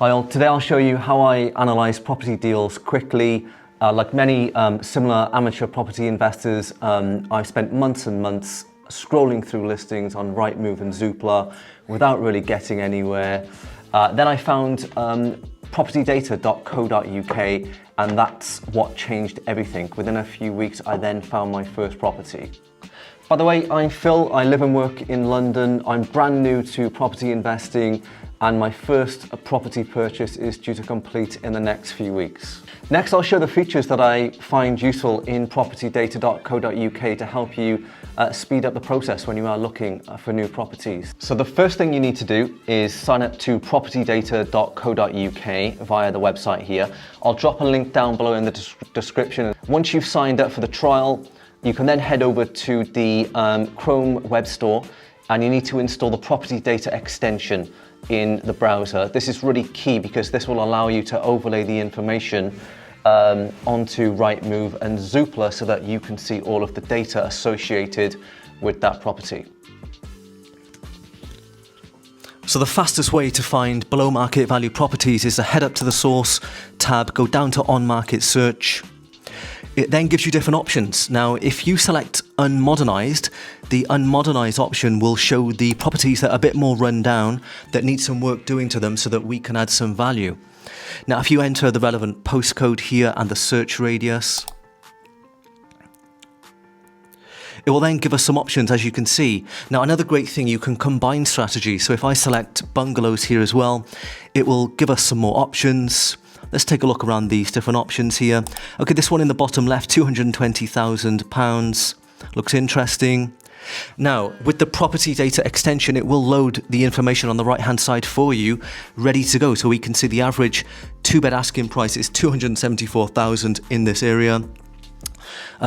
Hi all, today I'll show you how I analyse property deals quickly. Like many similar amateur property investors, I've spent months and months scrolling through listings on Rightmove and Zoopla without really getting anywhere. Then I found PropertyData.co.uk, and that's what changed everything. Within a few weeks, I then found my first property. By the way, I'm Phil, I live and work in London. I'm brand new to property investing, and my first property purchase is due to complete in the next few weeks. Next, I'll show the features that I find useful in PropertyData.co.uk to help you speed up the process when you are looking for new properties. So the first thing you need to do is sign up to PropertyData.co.uk via the website here. I'll drop a link down below in the description. Once you've signed up for the trial, you can then head over to the Chrome web store, and you need to install the PropertyData extension in the browser. This is really key because this will allow you to overlay the information onto Rightmove and Zoopla so that you can see all of the data associated with that property. So the fastest way to find below market value properties is to head up to the source tab, go down to on market search. It then gives you different options. Now, if you select Unmodernized, the Unmodernized option will show the properties that are a bit more run down, that need some work doing to them so that we can add some value. Now, if you enter the relevant postcode here and the search radius, it will then give us some options, as you can see. Now, another great thing, you can combine strategies. So if I select bungalows here as well, it will give us some more options. Let's take a look around these different options here. Okay, this one in the bottom left, £220,000. Looks interesting. Now, with the property data extension, it will load the information on the right-hand side for you, ready to go. So we can see the average two-bed asking price is £274,000 in this area.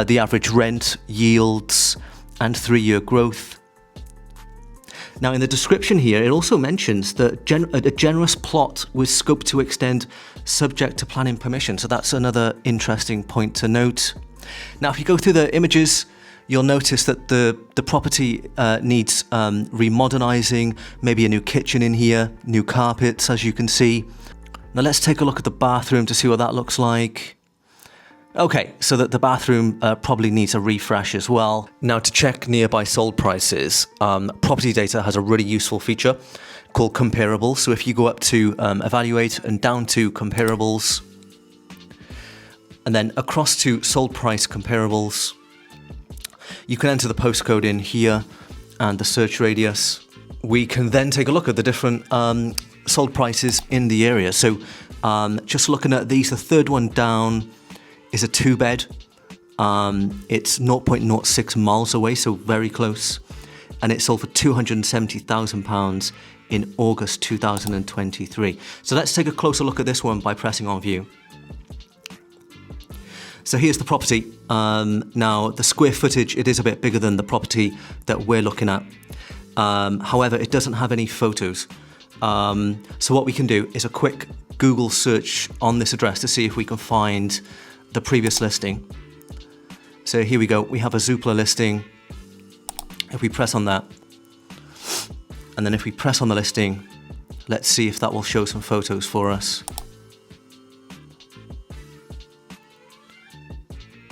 The average rent, yields, and 3-year growth. Now, in the description here, it also mentions that a generous plot with scope to extend subject to planning permission. So that's another interesting point to note. Now, if you go through the images, you'll notice that the property needs remodernizing, maybe a new kitchen in here, new carpets, as you can see. Now, let's take a look at the bathroom to see what that looks like. Okay, so that the bathroom probably needs a refresh as well. Now, to check nearby sold prices, Property Data has a really useful feature called comparables. So if you go up to evaluate and down to comparables, and then across to sold price comparables, you can enter the postcode in here and the search radius. We can then take a look at the different sold prices in the area. So just looking at these, the third one down is a 2-bed. It's 0.06 miles away, so very close. And it sold for £270,000 in August 2023. So let's take a closer look at this one by pressing on view. So here's the property. Now, the square footage, it is a bit bigger than the property that we're looking at. However, it doesn't have any photos. So what we can do is a quick Google search on this address to see if we can find the previous listing. So here we go, we have a Zoopla listing. If we press on that, and then if we press on the listing, let's see if that will show some photos for us.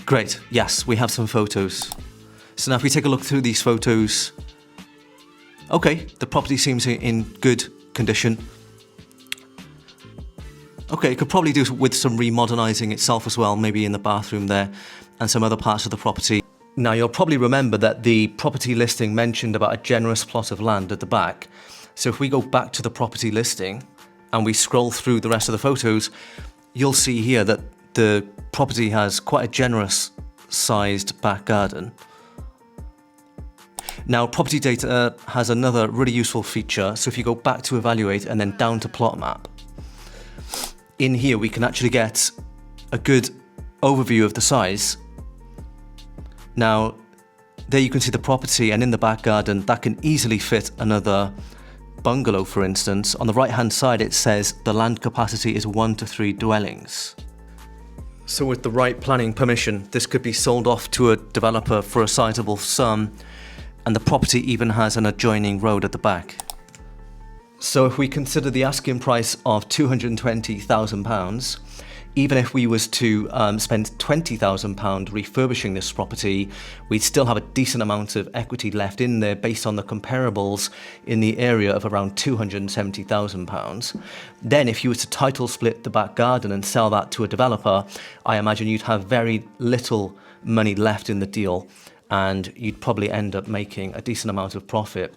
Great, yes, we have some photos. So now if we take a look through these photos, okay, the property seems in good condition. Okay, it could probably do with some remodernizing itself as well, maybe in the bathroom there and some other parts of the property. Now, you'll probably remember that the property listing mentioned about a generous plot of land at the back. So if we go back to the property listing and we scroll through the rest of the photos, you'll see here that the property has quite a generous sized back garden. Now, Property Data has another really useful feature. So if you go back to evaluate and then down to plot map, in here we can actually get a good overview of the size. Now, there you can see the property, and in the back garden, that can easily fit another bungalow, for instance. On the right-hand side, it says the land capacity is 1 to 3 dwellings. So with the right planning permission, this could be sold off to a developer for a sizable sum, and the property even has an adjoining road at the back. So if we consider the asking price of £220,000, even if we was to spend £20,000 refurbishing this property, we'd still have a decent amount of equity left in there based on the comparables in the area of around £270,000. Then if you were to title split the back garden and sell that to a developer, I imagine you'd have very little money left in the deal, and you'd probably end up making a decent amount of profit.